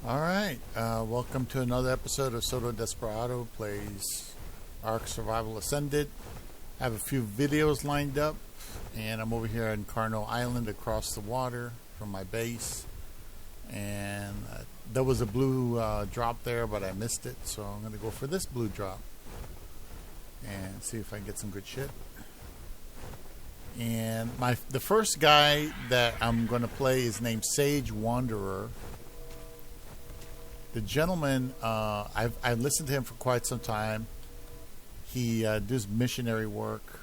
All right, welcome to another episode of Soto Desperado Plays Ark Survival Ascended. I have a few videos lined up, and I'm over here in Carno Island across the water from my base. And there was a blue drop there, but I missed it, so I'm going to go for this blue drop and see if I can get some good shit. And the first guy that I'm going to play is named Sage Wanderer. The gentleman, I've listened to him for quite some time. He does missionary work,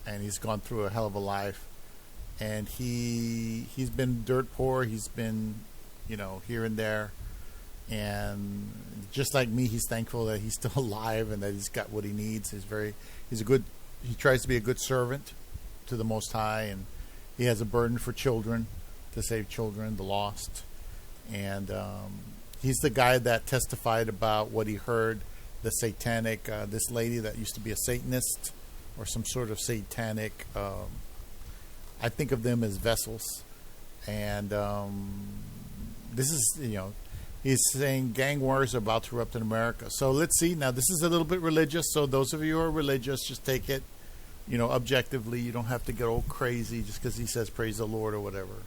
and he's gone through a hell of a life. And he's been dirt poor. He's been, here and there. And just like me, he's thankful that he's still alive and that he's got what he needs. He tries to be a good servant to the Most High, and he has a burden for children, to save children, the lost. And he's the guy that testified about what he heard, the satanic, this lady that used to be a Satanist or some sort of satanic, I think of them as vessels. And this is, he's saying gang wars are about to erupt in America. So let's see. Now, this is a little bit religious, so those of you who are religious, just take it, objectively. You don't have to get all crazy just because he says praise the Lord or whatever.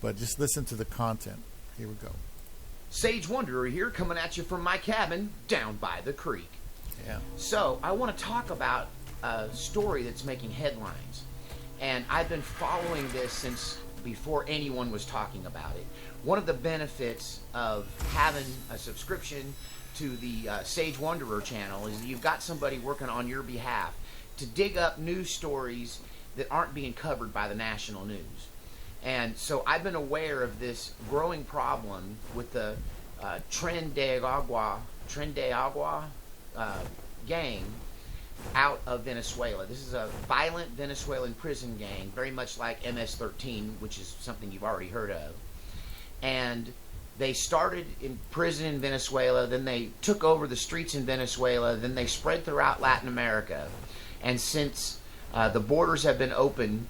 But just listen to the content. Here we go. Sage Wanderer here, coming at you from my cabin down by the creek. Yeah. So, I want to talk about a story that's making headlines. And I've been following this since before anyone was talking about it. One of the benefits of having a subscription to the Sage Wanderer channel is that you've got somebody working on your behalf to dig up news stories that aren't being covered by the national news. And so I've been aware of this growing problem with the Tren de Agua gang out of Venezuela. This is a violent Venezuelan prison gang, very much like MS-13, which is something you've already heard of. And they started in prison in Venezuela, then they took over the streets in Venezuela, then they spread throughout Latin America. And since the borders have been open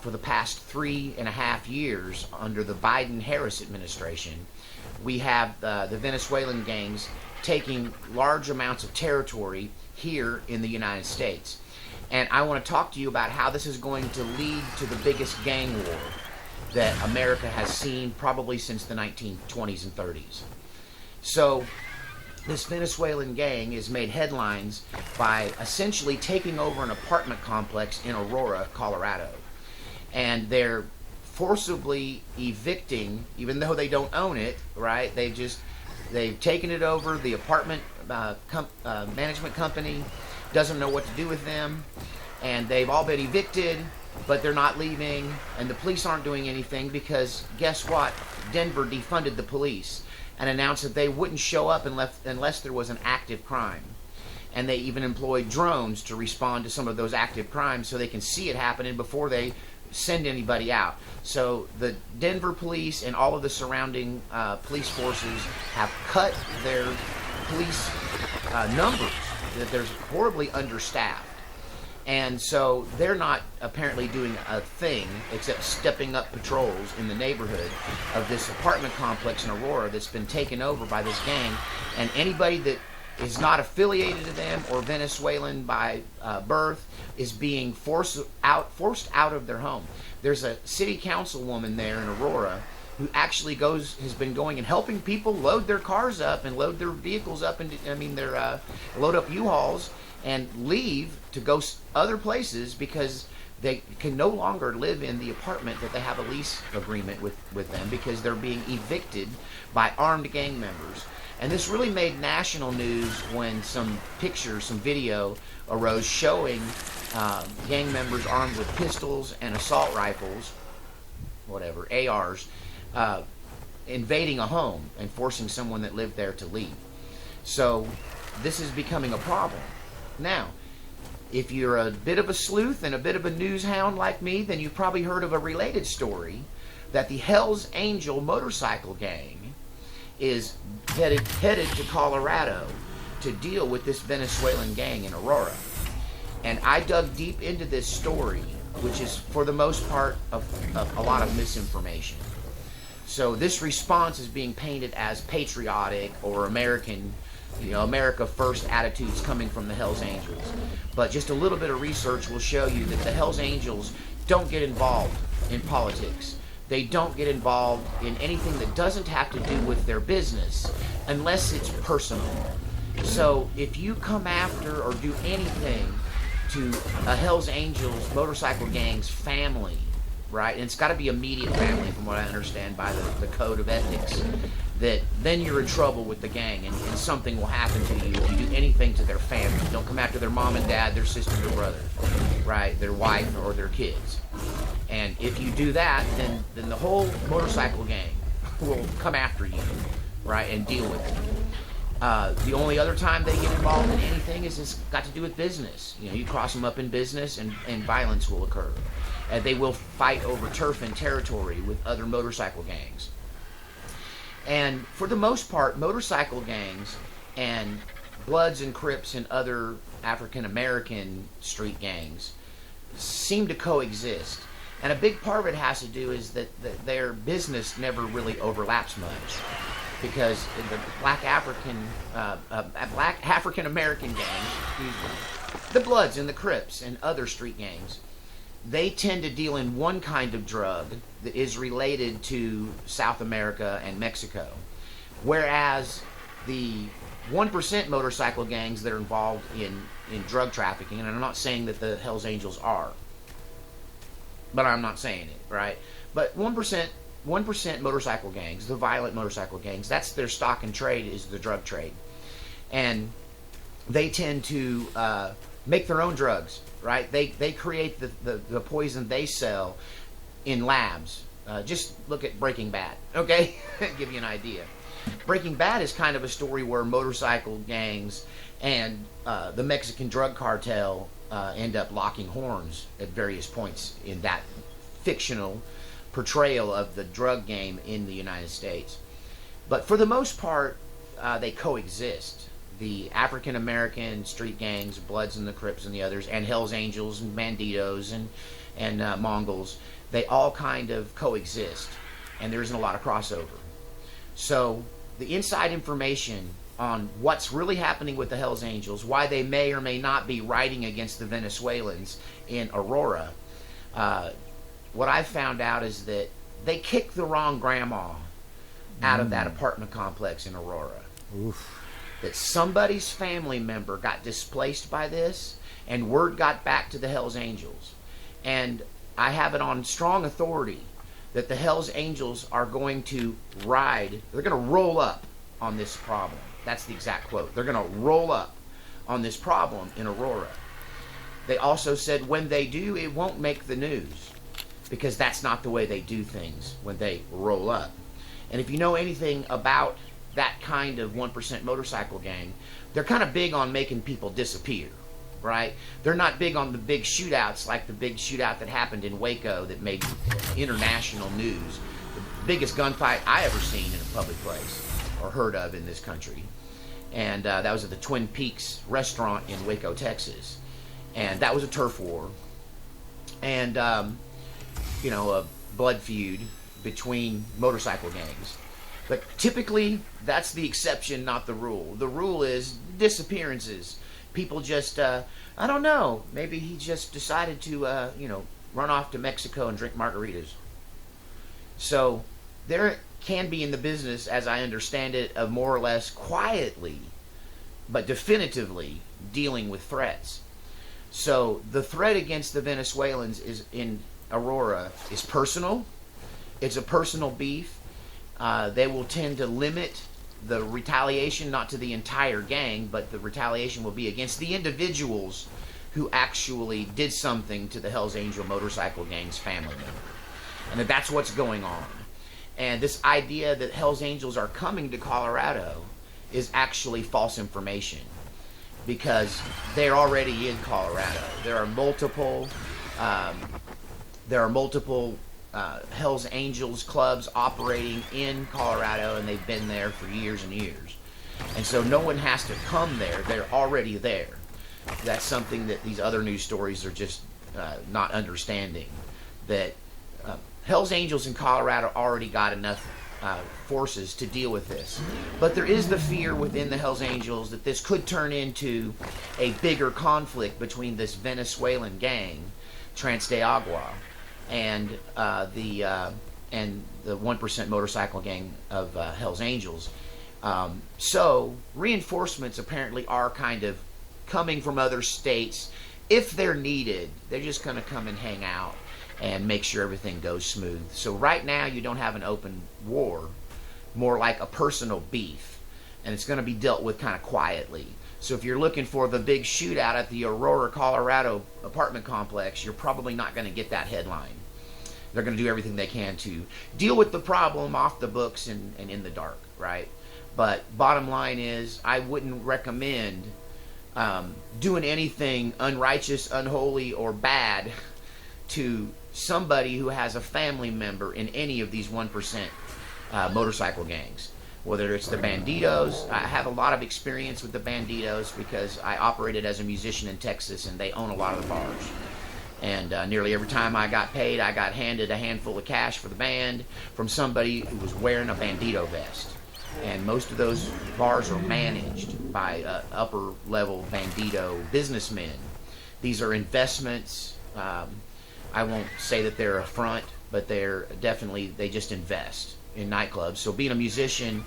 for the past 3.5 years under the Biden-Harris administration, we have the Venezuelan gangs taking large amounts of territory here in the United States. And I want to talk to you about how this is going to lead to the biggest gang war that America has seen probably since the 1920s and 30s. So this Venezuelan gang has made headlines by essentially taking over an apartment complex in Aurora, Colorado. And they're forcibly evicting, even though they don't own it, right? They've taken it over. The apartment management company doesn't know what to do with them, and they've all been evicted, but they're not leaving, and the police aren't doing anything because guess what? Denver defunded the police and announced that they wouldn't show up unless there was an active crime. And they even employed drones to respond to some of those active crimes so they can see it happening before they send anybody out. So the Denver police and all of the surrounding police forces have cut their police numbers, that they're horribly understaffed. And so they're not apparently doing a thing except stepping up patrols in the neighborhood of this apartment complex in Aurora that's been taken over by this gang. And anybody that is not affiliated to them or Venezuelan by birth is being forced out of their home. There's a city councilwoman there in Aurora who actually has been going and helping people load their cars up and load their vehicles up, and load up U-Hauls and leave to go other places because they can no longer live in the apartment that they have a lease agreement with them because they're being evicted by armed gang members. And this really made national news when some video arose showing gang members armed with pistols and assault rifles, whatever, ARs, invading a home and forcing someone that lived there to leave. So this is becoming a problem. Now, if you're a bit of a sleuth and a bit of a news hound like me, then you've probably heard of a related story that the Hells Angel motorcycle gang is headed to Colorado to deal with this Venezuelan gang in Aurora. And I dug deep into this story, which is for the most part a lot of misinformation. So this response is being painted as patriotic or American, America first attitudes coming from the Hells Angels. But just a little bit of research will show you that the Hells Angels don't get involved in politics. They don't get involved in anything that doesn't have to do with their business unless it's personal. So if you come after or do anything to a Hells Angels motorcycle gang's family, right, and it's got to be immediate family from what I understand by the code of ethics, that then you're in trouble with the gang, and something will happen to you if you do anything to their family. Don't come after their mom and dad, their sister, their brother, right, their wife or their kids. And if you do that, then the whole motorcycle gang will come after you, right, and deal with it. The only other time they get involved in anything is it's got to do with business. You cross them up in business, and violence will occur. They will fight over turf and territory with other motorcycle gangs. And for the most part, motorcycle gangs and Bloods and Crips and other African American street gangs seem to coexist. And a big part of it has to do is that their business never really overlaps much, because the black African American gangs, the Bloods and the Crips and other street gangs, they tend to deal in one kind of drug that is related to South America and Mexico, whereas the 1% motorcycle gangs that are involved in drug trafficking, and I'm not saying that the Hells Angels are, but I'm not saying it, right? But 1% motorcycle gangs, the violent motorcycle gangs, that's their stock and trade, is the drug trade. And they tend to make their own drugs, right? They create the poison they sell in labs. Just look at Breaking Bad, okay? Give you an idea. Breaking Bad is kind of a story where motorcycle gangs and the Mexican drug cartel end up locking horns at various points in that fictional portrayal of the drug game in the United States. But for the most part, they coexist. The African American street gangs, Bloods and the Crips and the others, and Hells Angels and Banditos and Mongols, they all kind of coexist, and there isn't a lot of crossover. So the inside information on what's really happening with the Hells Angels, why they may or may not be riding against the Venezuelans in Aurora, what I've found out is that they kicked the wrong grandma out of that apartment complex in Aurora. Oof. That somebody's family member got displaced by this, and word got back to the Hells Angels. And I have it on strong authority that the Hells Angels are going to they're going to roll up on this problem. That's the exact quote. They're going to roll up on this problem in Aurora. They also said when they do, it won't make the news, because that's not the way they do things when they roll up. And if you know anything about that kind of 1% motorcycle gang, they're kind of big on making people disappear, right? They're not big on the big shootouts like the big shootout that happened in Waco that made international news. The biggest gunfight I ever seen in a public place or heard of in this country. And that was at the Twin Peaks restaurant in Waco, Texas. And that was a turf war. And, a blood feud between motorcycle gangs. But typically, that's the exception, not the rule. The rule is disappearances. People just, I don't know, maybe he just decided to, run off to Mexico and drink margaritas. So there can be in the business, as I understand it, of more or less quietly, but definitively dealing with threats. So the threat against the Venezuelans is in Aurora is personal. It's a personal beef. They will tend to limit the retaliation not to the entire gang, but the retaliation will be against the individuals who actually did something to the Hells Angel motorcycle gang's family member. And that's what's going on. And this idea that Hells Angels are coming to Colorado is actually false information, because they're already in Colorado. There are multiple Hells Angels clubs operating in Colorado, and they've been there for years and years. And so no one has to come there. They're already there. That's something that these other news stories are just not understanding. That Hells Angels in Colorado already got enough forces to deal with this. But there is the fear within the Hells Angels that this could turn into a bigger conflict between this Venezuelan gang, Trans de Agua, and the 1% motorcycle gang of Hells Angels. So reinforcements apparently are kind of coming from other states. If they're needed, they're just going to come and hang out and make sure everything goes smooth. So right now you don't have an open war, more like a personal beef, and it's going to be dealt with kind of quietly. So if you're looking for the big shootout at the Aurora, Colorado apartment complex, you're probably not going to get that headline. They're going to do everything they can to deal with the problem off the books and in the dark, right? But bottom line is, I wouldn't recommend doing anything unrighteous, unholy, or bad to somebody who has a family member in any of these 1% motorcycle gangs. Whether it's the Banditos, I have a lot of experience with the Banditos because I operated as a musician in Texas, and they own a lot of the bars. And nearly every time I got paid, I got handed a handful of cash for the band from somebody who was wearing a Bandito vest. And most of those bars are managed by upper-level Bandito businessmen. These are investments. I won't say that they're a front, but they're definitely, they just invest in nightclubs. So being a musician,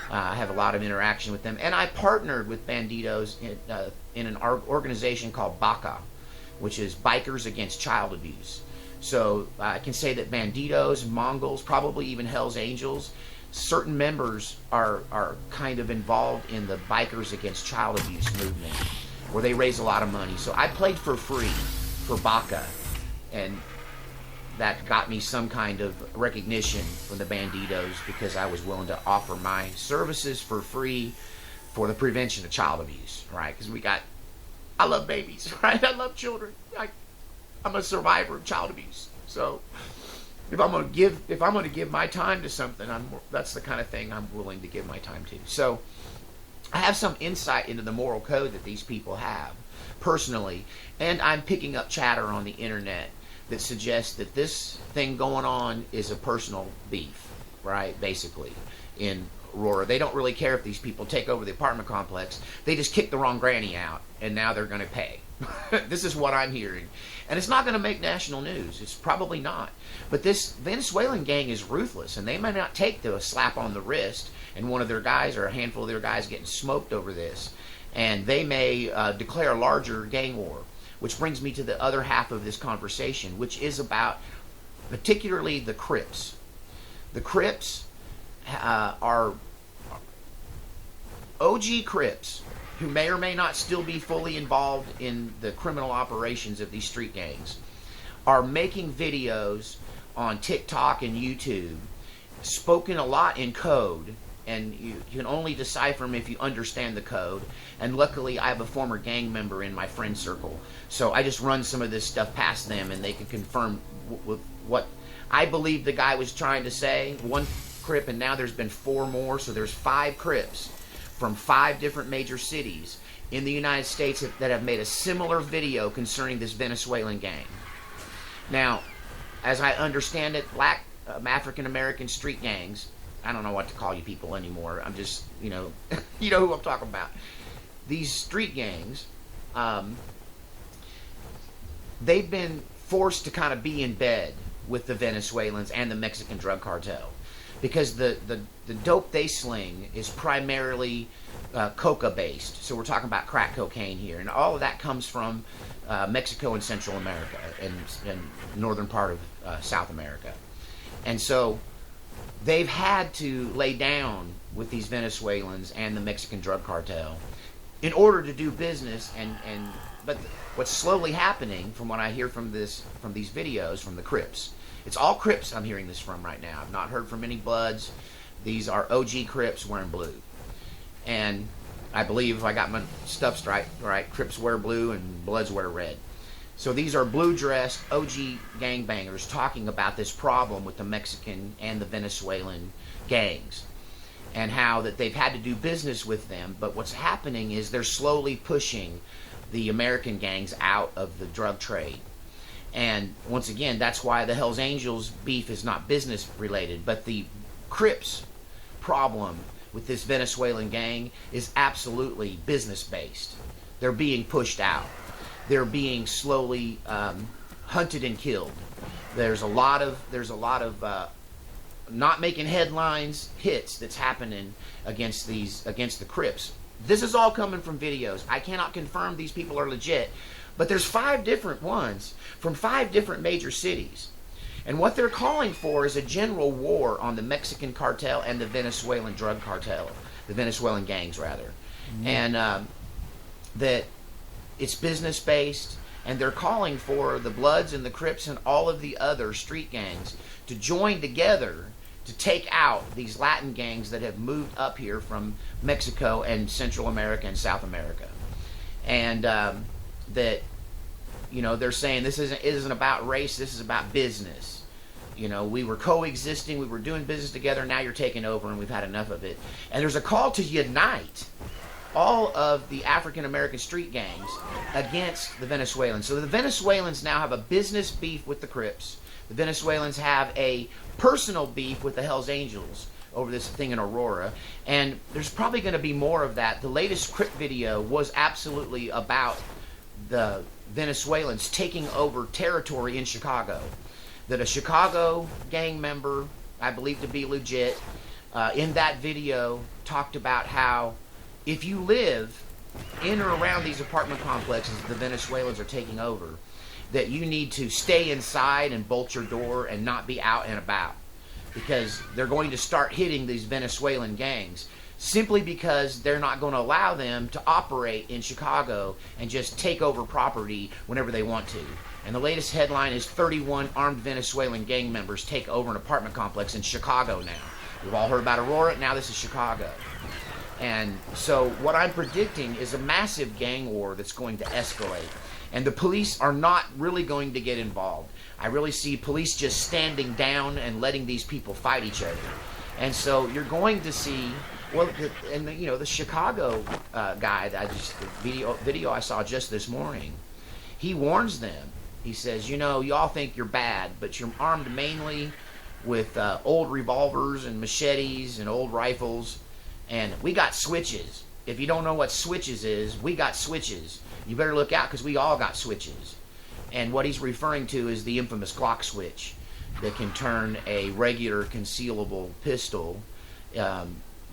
I have a lot of interaction with them. And I partnered with Banditos in an organization called BACA, which is Bikers Against Child Abuse. So I can say that Banditos, Mongols, probably even Hells Angels, certain members are kind of involved in the Bikers Against Child Abuse movement, where they raise a lot of money. So I played for free for BACA, and that got me some kind of recognition from the Banditos because I was willing to offer my services for free for the prevention of child abuse, right? Because I love babies, right? I love children. I'm a survivor of child abuse. So if I'm going to give my time to something, that's the kind of thing I'm willing to give my time to. So I have some insight into the moral code that these people have personally, and I'm picking up chatter on the internet that suggests that this thing going on is a personal beef, right? Basically, in Aurora, they don't really care if these people take over the apartment complex. They just kicked the wrong granny out, and now they're going to pay. This is what I'm hearing. And it's not going to make national news. It's probably not. But this Venezuelan gang is ruthless, and they may not take a slap on the wrist and one of their guys or a handful of their guys getting smoked over this. And they may declare a larger gang war, which brings me to the other half of this conversation, which is about particularly the Crips. The Crips are OG Crips who may or may not still be fully involved in the criminal operations of these street gangs, are making videos on TikTok and YouTube, spoken a lot in code, and you can only decipher them if you understand the code. And luckily, I have a former gang member in my friend circle, so I just run some of this stuff past them, and they can confirm with what I believe the guy was trying to say. One Crip, and now there's been 4 more, so there's 5 Crips from 5 different major cities in the United States that have made a similar video concerning this Venezuelan gang. Now, as I understand it, black African-American street gangs, I don't know what to call you people anymore. I'm just, you know who I'm talking about. These street gangs, they've been forced to kind of be in bed with the Venezuelans and the Mexican drug cartel, because the dope they sling is primarily coca based. So we're talking about crack cocaine here, and all of that comes from Mexico and Central America and northern part of South America. And so they've had to lay down with these Venezuelans and the Mexican drug cartel in order to do business. But what's slowly happening, from what I hear from these videos from the Crips, it's all Crips I'm hearing this from right now. I've not heard from any Bloods. These are OG Crips wearing blue. And I believe if I got my stuff right, Crips wear blue and Bloods wear red. So these are blue-dressed OG gangbangers talking about this problem with the Mexican and the Venezuelan gangs, and how that they've had to do business with them. But what's happening is they're slowly pushing the American gangs out of the drug trade. And once again, that's why the Hells Angels beef is not business related, but the Crips problem with this Venezuelan gang is absolutely business based. They're being pushed out. They're being slowly hunted and killed. There's a lot of not making headlines hits that's happening against the Crips. This is all coming from videos. I cannot confirm these people are legit, but there's 5 different ones from 5 different major cities. And what they're calling for is a general war on the Mexican cartel and the Venezuelan drug cartel, the Venezuelan gangs rather. And that it's business based, and they're calling for the Bloods and the Crips and all of the other street gangs to join together to take out these Latin gangs that have moved up here from Mexico and Central America and South America. And that, you know, they're saying this isn't about race, this is about business. You know, we were coexisting, we were doing business together, now you're taking over and we've had enough of it. And there's a call to unite all of the African American street gangs against the Venezuelans. So the Venezuelans now have a business beef with the Crips. The Venezuelans have a personal beef with the Hells Angels over this thing in Aurora. And there's probably going to be more of that. The latest Crip video was absolutely about the Venezuelans taking over territory in Chicago. That a Chicago gang member, I believe to be legit, in that video talked about how if you live in or around these apartment complexes the Venezuelans are taking over, that you need to stay inside and bolt your door and not be out and about, because they're going to start hitting these Venezuelan gangs simply because they're not going to allow them to operate in Chicago and just take over property whenever they want to. And the latest headline is 31 armed Venezuelan gang members take over an apartment complex in Chicago now. We've all heard about Aurora, now this is Chicago. And so what I'm predicting is a massive gang war that's going to escalate. And the police are not really going to get involved. I really see police just standing down and letting these people fight each other. And so you're going to see, well, the Chicago guy that the video I saw just this morning, he warns them. He says, you know, y'all think you're bad, but you're armed mainly with old revolvers and machetes and old rifles, and we got switches. If you don't know what switches is, we got switches. You better look out because we all got switches. And what he's referring to is the infamous Glock switch that can turn a regular concealable pistol,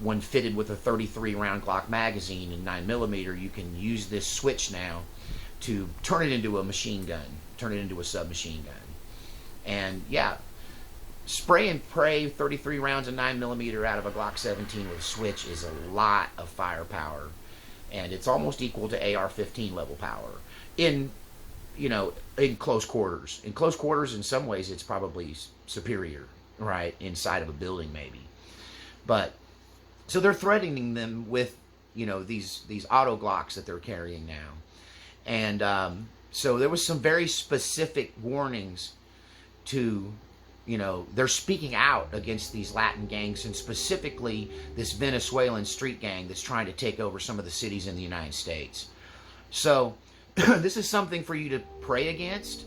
when fitted with a 33 round Glock magazine and 9mm, you can use this switch now to turn it into a machine gun, turn it into a submachine gun. And yeah, spray and pray 33 rounds of 9mm out of a Glock 17 with a switch is a lot of firepower, and it's almost equal to AR-15 level power in close quarters. In close quarters, in some ways, it's probably superior, right? Inside of a building, maybe. But so they're threatening them with, these auto Glocks that they're carrying now. And so there was some very specific warnings to, they're speaking out against these Latin gangs, and specifically this Venezuelan street gang that's trying to take over some of the cities in the United States. So this is something for you to pray against.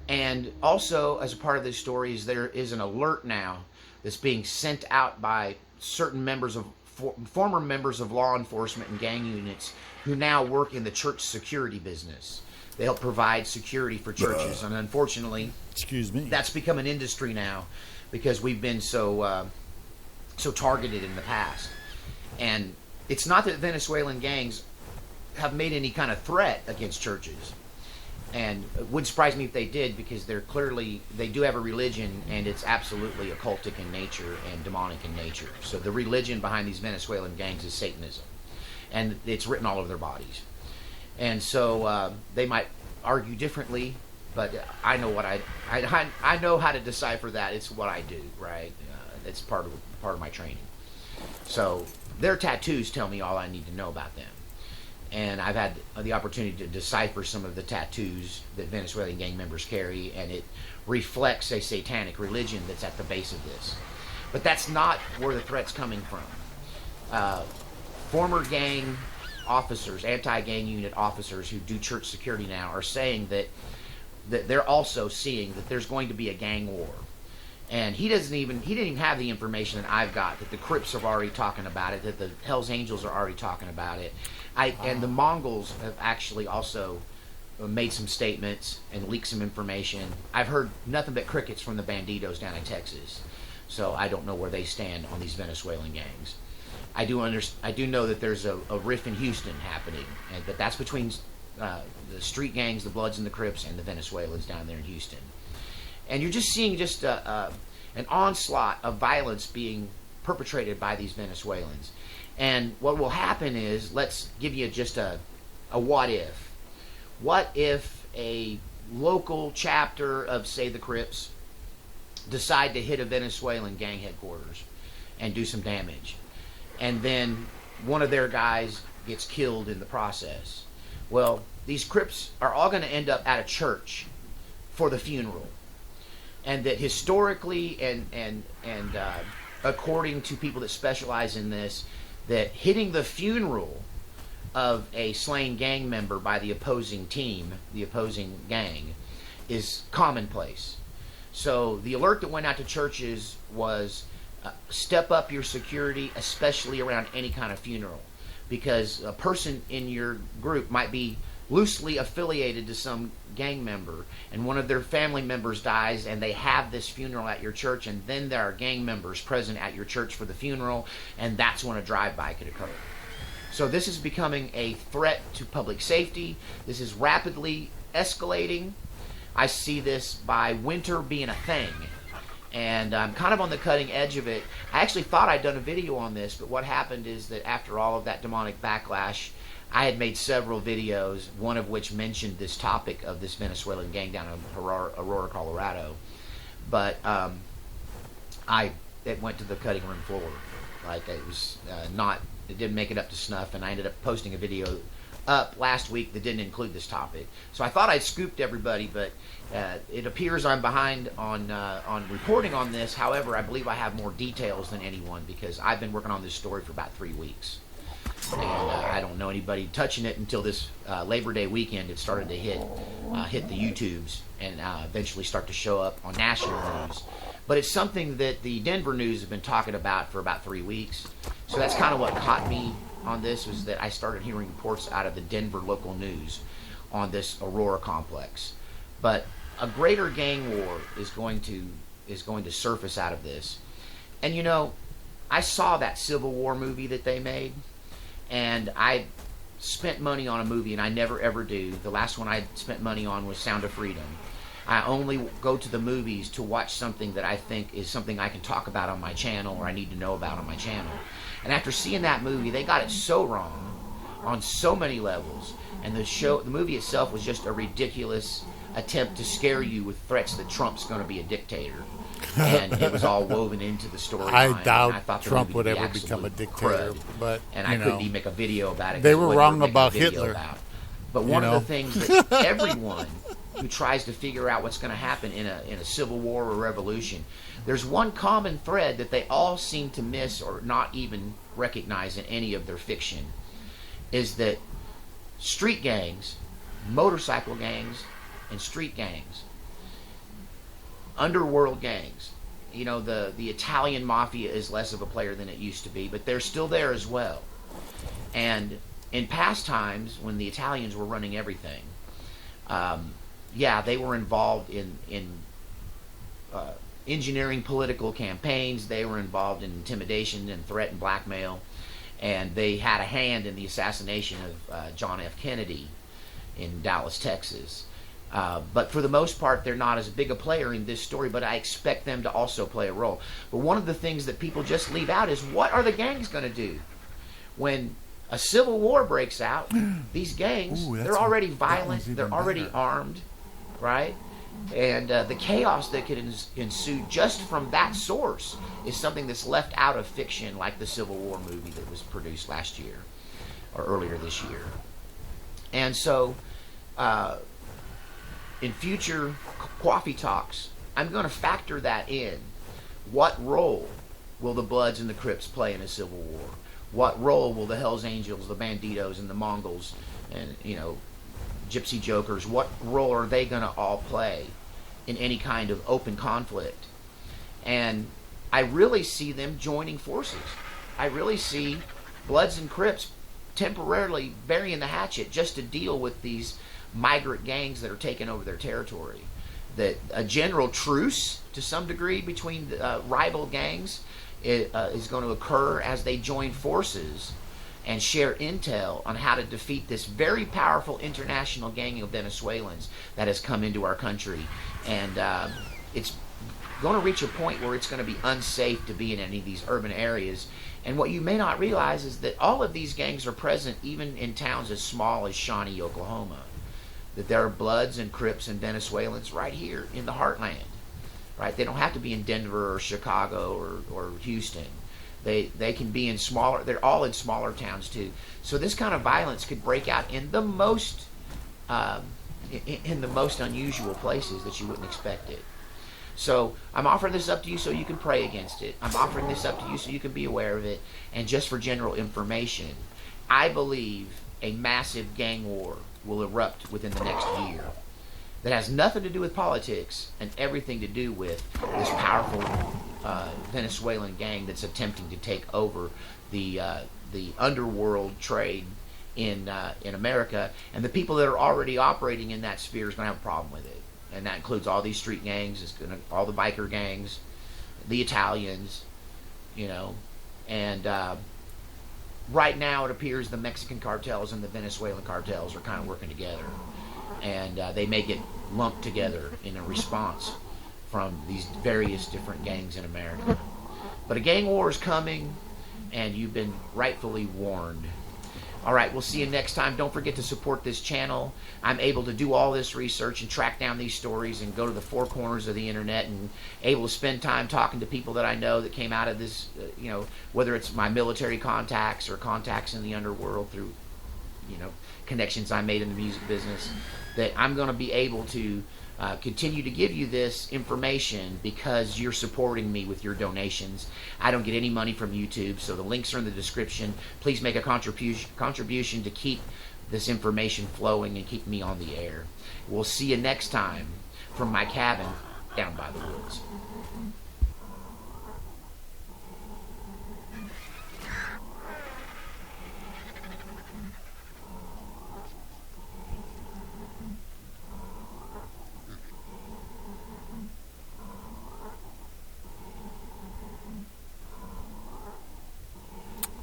And also, as a part of this story, there is an alert now that's being sent out by certain former members of law enforcement and gang units who now work in the church security business. They help provide security for churches, and unfortunately, that's become an industry now because we've been so targeted in the past. And it's not that Venezuelan gangs have made any kind of threat against churches, and it wouldn't surprise me if they did, because they do have a religion, and it's absolutely occultic in nature and demonic in nature. So the religion behind these Venezuelan gangs is Satanism, and it's written all over their bodies. And so they might argue differently, but I know what I know how to decipher that. It's what I do, right? It's part of my training. So their tattoos tell me all I need to know about them. And I've had the opportunity to decipher some of the tattoos that Venezuelan gang members carry, and it reflects a satanic religion that's at the base of this. But that's not where the threat's coming from. Former gang officers, anti-gang unit officers who do church security now, are saying that they're also seeing that there's going to be a gang war. And he didn't even have the information that I've got, that the Crips are already talking about it, that the Hells Angels are already talking about it. And the Mongols have actually also made some statements and leaked some information. I've heard nothing but crickets from the Bandidos down in Texas, so I don't know where they stand on these Venezuelan gangs. I do know that there's a riff in Houston happening, but that's between the street gangs, the Bloods and the Crips, and the Venezuelans down there in Houston. And you're just seeing an onslaught of violence being perpetrated by these Venezuelans. And what will happen is, let's give you just a what if. What if a local chapter of, say, the Crips decide to hit a Venezuelan gang headquarters and do some damage? And then one of their guys gets killed in the process. Well, these Crips are all going to end up at a church for the funeral. And that historically and according to people that specialize in this, that hitting the funeral of a slain gang member by the opposing team, the opposing gang, is commonplace. So the alert that went out to churches was step up your security, especially around any kind of funeral, because a person in your group might be loosely affiliated to some gang member, and one of their family members dies, and they have this funeral at your church, and then there are gang members present at your church for the funeral, and that's when a drive-by could occur. So this is becoming a threat to public safety. This is rapidly escalating. I see this by winter being a thing, and I'm kind of on the cutting edge of it. I actually thought I'd done a video on this, but what happened is that after all of that demonic backlash, I had made several videos, one of which mentioned this topic of this Venezuelan gang down in Aurora, Colorado. But it went to the cutting room floor. Like, it was it didn't make it up to snuff, and I ended up posting a video up last week that didn't include this topic. So I thought I'd scooped everybody, but it appears I'm behind on reporting on this. However, I believe I have more details than anyone, because I've been working on this story for about 3 weeks. And I don't know anybody touching it until this Labor Day weekend. It started to hit the YouTubes and eventually start to show up on national news. But it's something that the Denver news have been talking about for about 3 weeks. So that's kind of what caught me on this, was that I started hearing reports out of the Denver local news on this Aurora complex. But a greater gang war is going to surface out of this. And you know, I saw that Civil War movie that they made, and I spent money on a movie, and I never ever do. The last one I spent money on was Sound of Freedom. I only go to the movies to watch something that I think is something I can talk about on my channel, or I need to know about on my channel. And after seeing that movie, they got it so wrong on so many levels. And the movie itself was just a ridiculous attempt to scare you with threats that Trump's going to be a dictator. And it was all woven into the story. I doubt Trump would ever become a dictator, but and I couldn't even make a video about it. They were wrong about Hitler. But one of the things that everyone who tries to figure out what's going to happen in a civil war or revolution, there's one common thread that they all seem to miss or not even recognize in any of their fiction, is that street gangs, motorcycle gangs, and street gangs, underworld gangs, you know, the Italian mafia is less of a player than it used to be, but they're still there as well. And in past times, when the Italians were running everything, they were involved in engineering political campaigns. They were involved in intimidation and threat and blackmail, and they had a hand in the assassination of John F. Kennedy in Dallas, Texas. But for the most part, they're not as big a player in this story, but I expect them to also play a role. But one of the things that people just leave out is, what are the gangs going to do? When a civil war breaks out, these gangs, they're already violent, they're already armed, right? And the chaos that could ensue just from that source is something that's left out of fiction, like the Civil War movie that was produced last year, or earlier this year. And so, in future coffee talks, I'm going to factor that in. What role will the Bloods and the Crips play in a civil war? What role will the Hells Angels, the Bandidos, and the Mongols, and, you know, Gypsy Jokers, what role are they going to all play in any kind of open conflict? And I really see them joining forces. I really see Bloods and Crips temporarily burying the hatchet just to deal with these migrant gangs that are taking over their territory. That a general truce to some degree between rival gangs is going to occur as they join forces and share intel on how to defeat this very powerful international gang of Venezuelans that has come into our country. And it's going to reach a point where it's going to be unsafe to be in any of these urban areas. And what you may not realize is that all of these gangs are present even in towns as small as Shawnee, Oklahoma. That there are Bloods and Crips and Venezuelans right here in the heartland. Right? They don't have to be in Denver or Chicago or Houston. They can be in smaller, they're all in smaller towns too. So this kind of violence could break out in the most unusual places that you wouldn't expect it. So I'm offering this up to you so you can pray against it. I'm offering this up to you so you can be aware of it. And just for general information, I believe a massive gang war will erupt within the next year that has nothing to do with politics and everything to do with this powerful Venezuelan gang that's attempting to take over the underworld trade in America. And the people that are already operating in that sphere is going to have a problem with it. And that includes all these street gangs, all the biker gangs, the Italians, and right now it appears the Mexican cartels and the Venezuelan cartels are kind of working together, and they may get lumped together in a response from these various different gangs in America. But a gang war is coming, and you've been rightfully warned. All right, we'll see you next time. Don't forget to support this channel. I'm able to do all this research and track down these stories and go to the four corners of the internet and able to spend time talking to people that I know that came out of this, whether it's my military contacts or contacts in the underworld through, connections I made in the music business, that I'm going to be able to continue to give you this information because you're supporting me with your donations. I don't get any money from YouTube, so the links are in the description. Please make a contribution to keep this information flowing and keep me on the air. We'll see you next time from my cabin down by the woods.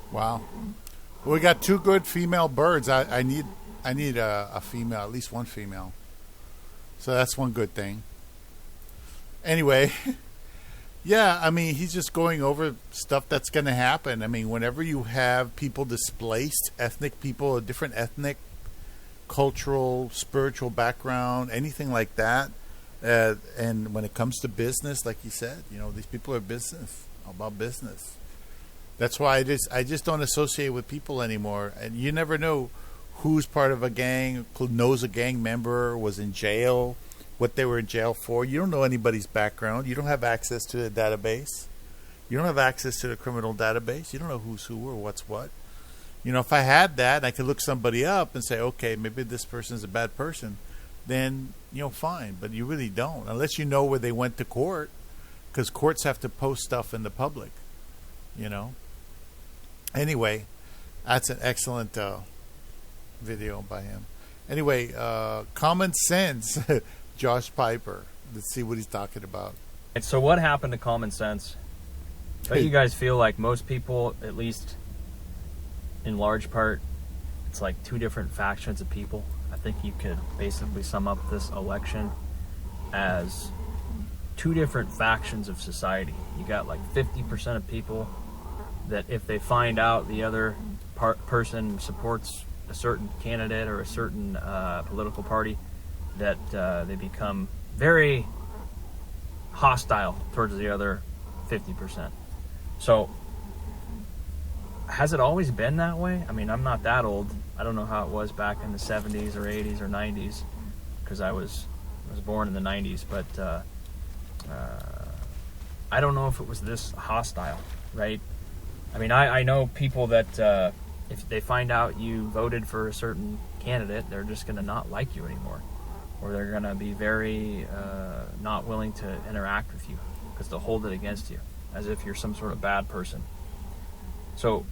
Wow. Well, we got two good female birds. I need a female, at least one female. So that's one good thing. Anyway, yeah, I mean, he's just going over stuff that's going to happen. I mean, whenever you have people displaced, ethnic people, a different ethnic, cultural, spiritual background, anything like that, and when it comes to business, like you said, these people are about business. That's why I just don't associate with people anymore. And you never know who's part of a gang, who knows a gang member, was in jail, what they were in jail for. You don't know anybody's background. You don't have access to the database. You don't have access to the criminal database. You don't know who's who or what's what. If I had that, I could look somebody up and say, okay, maybe this person's a bad person. Then, fine. But you really don't. Unless you know where they went to court. Because courts have to post stuff in the public. Anyway, that's an excellent video by him. Anyway, Common Sense, Josh Piper. Let's see what he's talking about. And so what happened to Common Sense? Don't you guys feel like most people, at least in large part, it's like two different factions of people? I think you could basically sum up this election as two different factions of society. You got like 50% of people that if they find out the other person supports a certain candidate or a certain political party, that they become very hostile towards the other 50%. So has it always been that way? I mean, I'm not that old. I don't know how it was back in the 70s or 80s or 90s, because I was born in the 90s, but I don't know if it was this hostile, right? I mean, I know people that if they find out you voted for a certain candidate, they're just going to not like you anymore, or they're going to be very not willing to interact with you. because they'll hold it against you as if you're some sort of bad person. So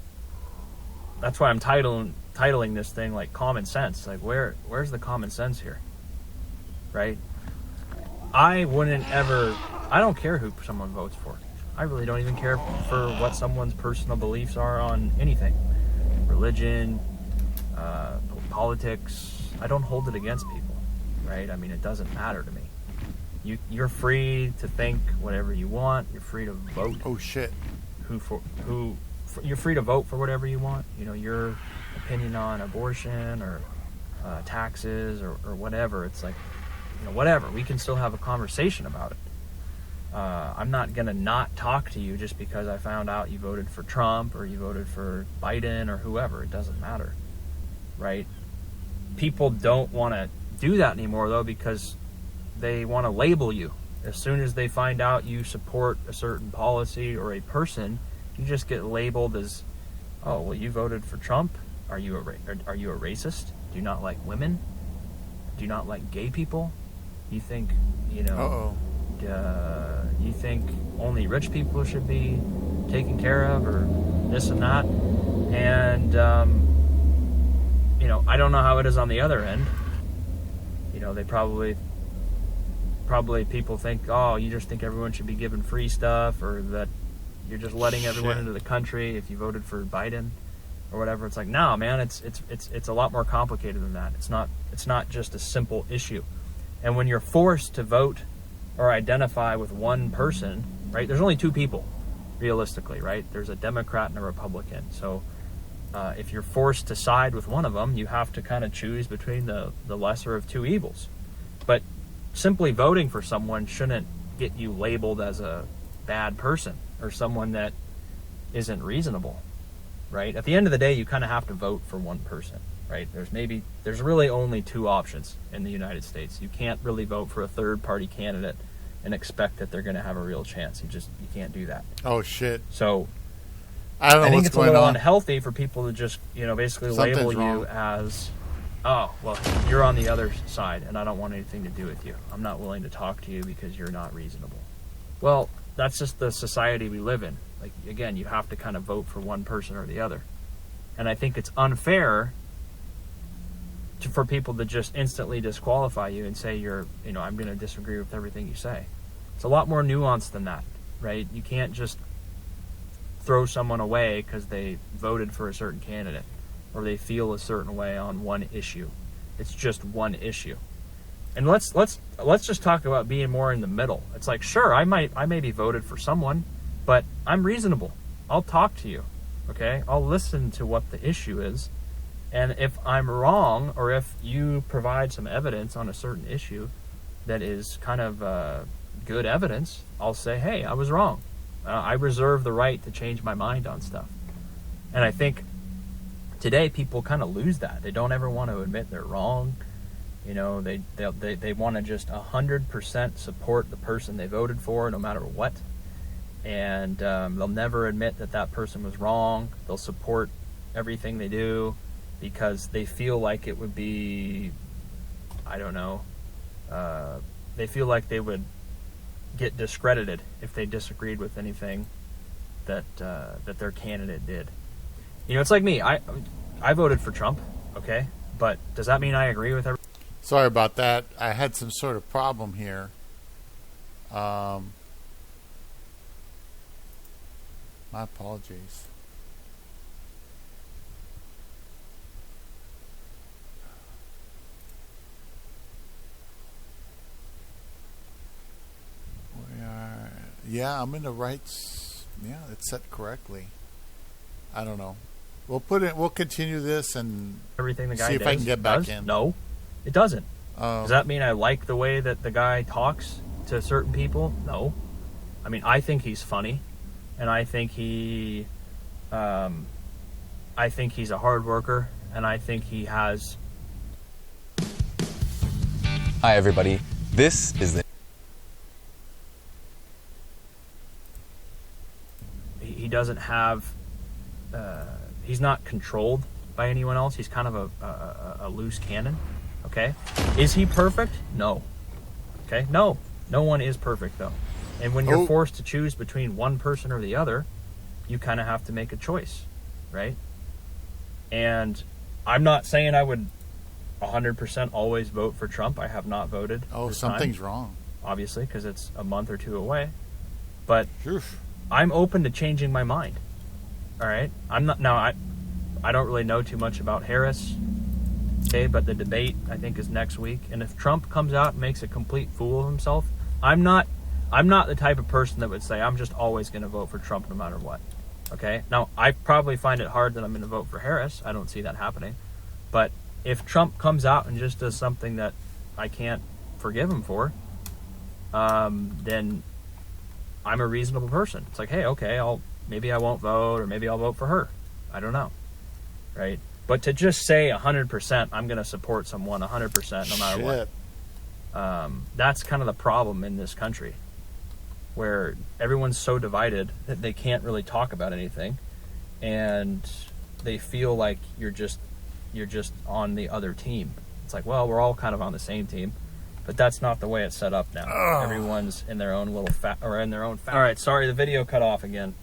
that's why I'm titling this thing like common sense. Like where's the common sense here, right? I don't care who someone votes for. I really don't even care for what someone's personal beliefs are on anything. Religion, politics. I don't hold it against people, right? I mean, it doesn't matter to me. You're free to think whatever you want. You're free to vote. Oh shit. You're free to vote for whatever you want. You know, your opinion on abortion or taxes or whatever. It's like, you know, whatever. We can still have a conversation about it. I'm not going to not talk to you just because I found out you voted for Trump or you voted for Biden or whoever. It doesn't matter, right? People don't want to do that anymore, though, because they want to label you. As soon as they find out you support a certain policy or a person, you just get labeled as, oh, well, you voted for Trump? Are you a racist? Do you not like women? Do you not like gay people? You think, you know... you think only rich people should be taken care of, or this and that? And you know, I don't know how it is on the other end. You know, they probably people think, oh, you just think everyone should be given free stuff, or that you're just letting everyone into the country if you voted for Biden or whatever. It's like, no, man, it's a lot more complicated than that. It's not just a simple issue. And when you're forced to vote or identify with one person, right? There's only two people, realistically, right? There's a Democrat and a Republican. So if you're forced to side with one of them, you have to kind of choose between the lesser of two evils. But simply voting for someone shouldn't get you labeled as a bad person or someone that isn't reasonable, right? At the end of the day, you kind of have to vote for one person, right? There's really only two options in the United States. You can't really vote for a third party candidate and expect that they're going to have a real chance. You can't do that. Oh shit. So I don't know think what's it's going a little on. unhealthy for people to just, you know, basically label you as, oh, well, you're on the other side and I don't want anything to do with you. I'm not willing to talk to you because you're not reasonable. Well, that's just the society we live in. Like, again, you have to kind of vote for one person or the other. And I think it's unfair for people to just instantly disqualify you and say I'm going to disagree with everything you say. It's a lot more nuanced than that, right? You can't just throw someone away because they voted for a certain candidate or they feel a certain way on one issue. It's just one issue. And let's just talk about being more in the middle. It's like, sure, I may be voted for someone, but I'm reasonable. I'll talk to you, okay? I'll listen to what the issue is. And if I'm wrong, or if you provide some evidence on a certain issue that is kind of good evidence, I'll say, hey, I was wrong. I reserve the right to change my mind on stuff. And I think today people kind of lose that. They don't ever want to admit they're wrong. You know, they want to just 100% support the person they voted for, no matter what. And they'll never admit that person was wrong. They'll support everything they do because they feel like it would be, I don't know, they feel like they would get discredited if they disagreed with anything that their candidate did. You know, it's like me. I voted for Trump, okay? But does that mean I agree with everything? Sorry about that. I had some sort of problem here. My apologies. Yeah, I'm in the right. Yeah, it's set correctly. I don't know. We'll continue this and Everything the guy see if I can get back does? in. No, it doesn't. Does that mean I like the way that the guy talks to certain people? No. I mean, I think he's funny, and I think he's a hard worker, and I think he has. Hi, everybody. This is the. He doesn't have. He's not controlled by anyone else. He's kind of a loose cannon. Okay, is he perfect? No. Okay, no one is perfect though. And when you're forced to choose between one person or the other, you kind of have to make a choice, right? And I'm not saying I would 100% always vote for Trump. I have not voted. Oh, something's wrong. Obviously, because it's a month or two away. But Oof. I'm open to changing my mind. All right? I'm not now. I don't really know too much about Harris. Okay, but the debate I think is next week. And if Trump comes out and makes a complete fool of himself, I'm not the type of person that would say I'm just always going to vote for Trump no matter what. Okay? Now, I probably find it hard that I'm going to vote for Harris. I don't see that happening. But if Trump comes out and just does something that I can't forgive him for, then I'm a reasonable person. It's like, hey, okay, maybe I won't vote, or maybe I'll vote for her. I don't know, right? But to just say 100%, I'm going to support someone 100% no matter what, that's kind of the problem in this country, where everyone's so divided that they can't really talk about anything, and they feel like you're just on the other team. It's like, well, we're all kind of on the same team. But that's not the way it's set up now. Everyone's in their own little All right, sorry, the video cut off again.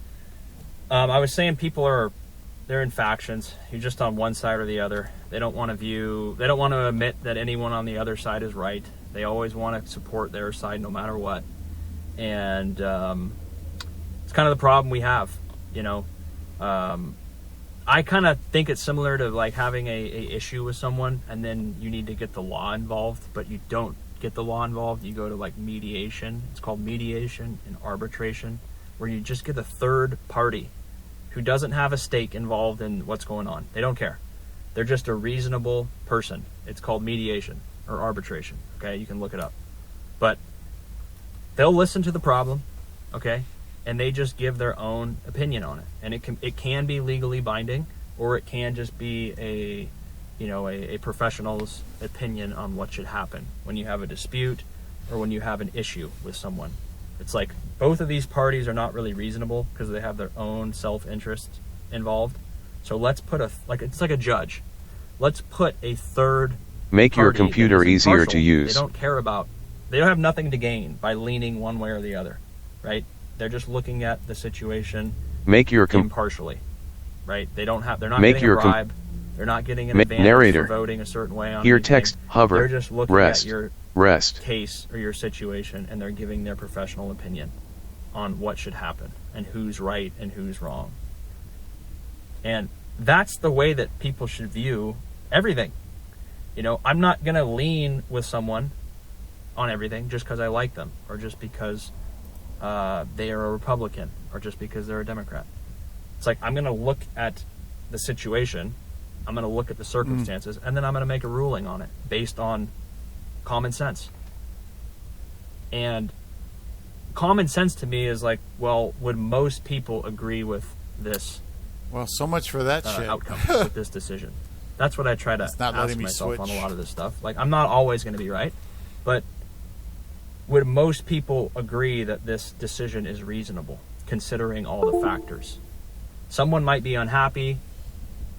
I was saying they're in factions. You're just on one side or the other. They don't want to admit that anyone on the other side is right. They always want to support their side no matter what. And it's kind of the problem we have, you know. I kind of think it's similar to like having a issue with someone, and then you need to get the law involved, but you don't get the law involved. You go to like mediation. It's called mediation and arbitration, where you just get a third party who doesn't have a stake involved in what's going on. They don't care. They're just a reasonable person. It's called mediation or arbitration. Okay, you can look it up. But they'll listen to the problem, okay, and they just give their own opinion on it. And it can be legally binding, or it can just be a professional's opinion on what should happen when you have a dispute or when you have an issue with someone. It's like both of these parties are not really reasonable because they have their own self-interest involved. So let's put it's like a judge. Let's put a third Make your computer easier to use. They don't have nothing to gain by leaning one way or the other, right? They're just looking at the situation impartially, right? They're not getting a bribe. They're not getting an advantage for voting a certain way on Hear anything. text, hover, They're just looking rest, at your rest. case or your situation, and they're giving their professional opinion on what should happen and who's right and who's wrong. And that's the way that people should view everything. You know, I'm not going to lean with someone on everything just because I like them, or just because they are a Republican, or just because they're a Democrat. It's like, I'm going to look at the situation, I'm going to look at the circumstances, and then I'm going to make a ruling on it based on common sense. And common sense to me is like, well, would most people agree with this? Well, so much for that shit. Outcome with this decision. That's what I try to ask myself on a lot of this stuff. Like, I'm not always going to be right, but would most people agree that this decision is reasonable, considering all the factors? Someone might be unhappy,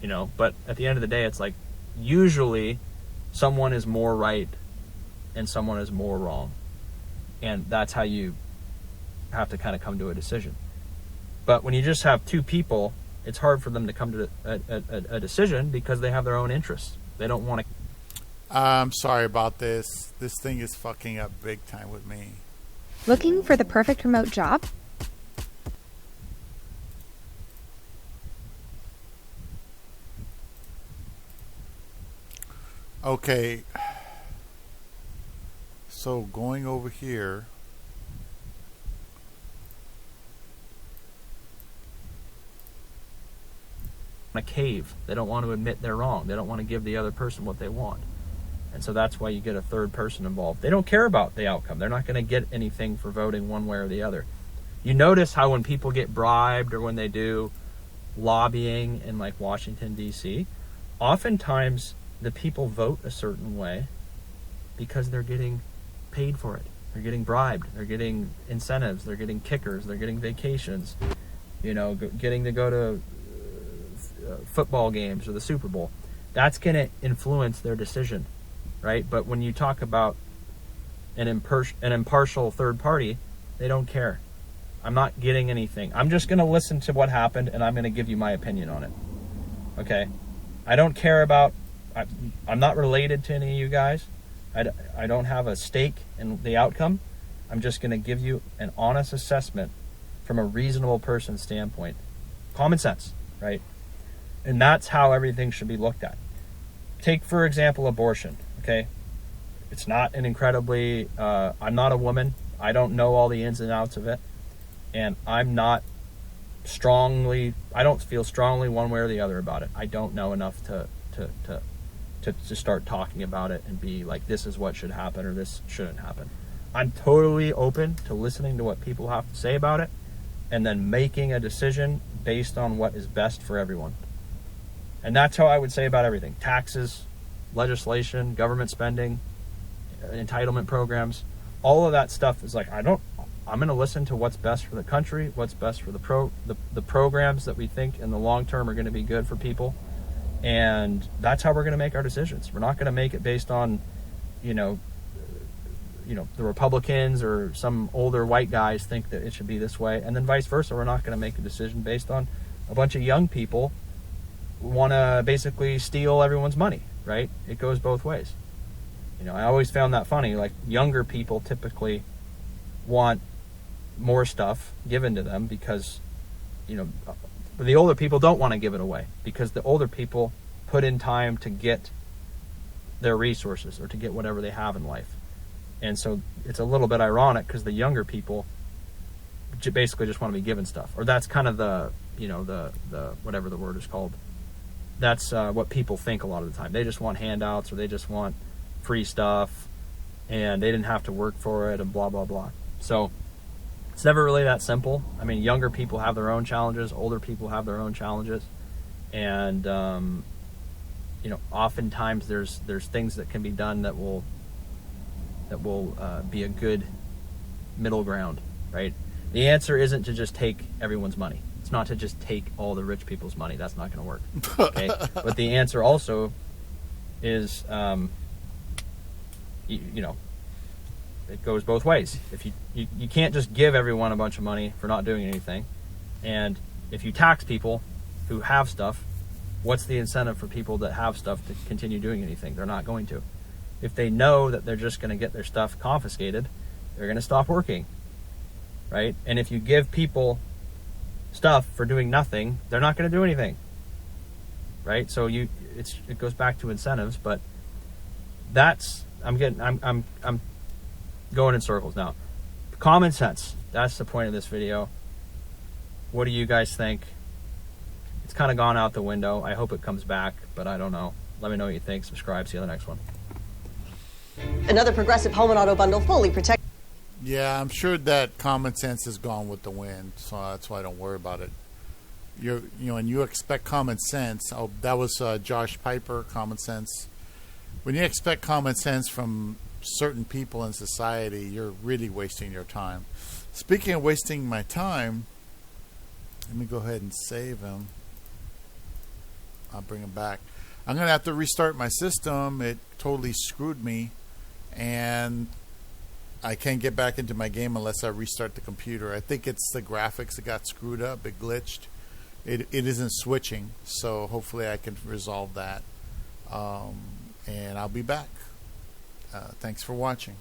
you know, but at the end of the day, it's like, usually someone is more right and someone is more wrong. And that's how you have to kind of come to a decision. But when you just have two people, it's hard for them to come to a decision because they have their own interests. They don't want to. I'm sorry about this. This thing is fucking up big time with me. Looking for the perfect remote job? Okay. So going over here. A cave. They don't want to admit they're wrong. They don't want to give the other person what they want. And so that's why you get a third person involved. They don't care about the outcome. They're not going to get anything for voting one way or the other. You notice how when people get bribed or when they do lobbying in like Washington, D.C., oftentimes the people vote a certain way because they're getting paid for it. They're getting bribed. They're getting incentives. They're getting kickers. They're getting vacations. You know, getting to go to football games or the Super Bowl. That's going to influence their decision, right? But when you talk about an impartial third party, They don't care. I'm not getting anything. I'm just going to listen to what happened, and I'm going to give you my opinion on it. Okay? I don't care about... I'm not related to any of you guys. I don't have a stake in the outcome. I'm just going to give you an honest assessment from a reasonable person's standpoint. Common sense, right? And that's how everything should be looked at. Take, for example, abortion, okay? It's not an incredibly... I'm not a woman. I don't know all the ins and outs of it. And I'm not strongly... I don't feel strongly one way or the other about it. I don't know enough to start talking about it and be like, this is what should happen or this shouldn't happen. I'm totally open to listening to what people have to say about it and then making a decision based on what is best for everyone. And that's how I would say about everything. Taxes, legislation, government spending, entitlement programs, all of that stuff is like, I'm going to listen to what's best for the country, what's best for the programs that we think in the long term are going to be good for people. And that's how we're going to make our decisions. We're not going to make it based on, the Republicans or some older white guys think that it should be this way. And then vice versa. We're not going to make a decision based on a bunch of young people who want to basically steal everyone's money, right? It goes both ways. I always found that funny. Like, younger people typically want more stuff given to them because, the older people don't want to give it away because the older people put in time to get their resources or to get whatever they have in life. And so it's a little bit ironic because the younger people basically just want to be given stuff. Or that's kind of the whatever the word is called. That's what people think a lot of the time. They just want handouts or they just want free stuff and they didn't have to work for it and blah, blah, blah. So it's never really that simple. I mean, younger people have their own challenges. Older people have their own challenges. And, oftentimes there's things that can be done that will be a good middle ground, right? The answer isn't to just take everyone's money. It's not to just take all the rich people's money. That's not going to work. Okay? But the answer also is, it goes both ways. If you can't just give everyone a bunch of money for not doing anything, and if you tax people who have stuff, what's the incentive for people that have stuff to continue doing anything? They're not going to. If they know that they're just going to get their stuff confiscated, they're going to stop working, right? And if you give people stuff for doing nothing, they're not going to do anything, right? So it goes back to incentives, but I'm going in circles now. Common sense. That's the point of this video. What do you guys think? It's kind of gone out the window. I hope it comes back, but I don't know. Let me know what you think. Subscribe. See you on the next one. Another Progressive home and auto bundle fully protect. Yeah, I'm sure that common sense is gone with the wind, so that's why I don't worry about it. And you expect common sense. Oh, that was Josh Piper, common sense. When you expect common sense from certain people in society, you're really wasting your time. Speaking of wasting my time, let me go ahead and save him. I'll bring him back. I'm going to have to restart my system. It totally screwed me, and I can't get back into my game unless I restart the computer. I think it's the graphics that got screwed up. It glitched. It isn't switching, so hopefully I can resolve that. And I'll be back. Thanks for watching.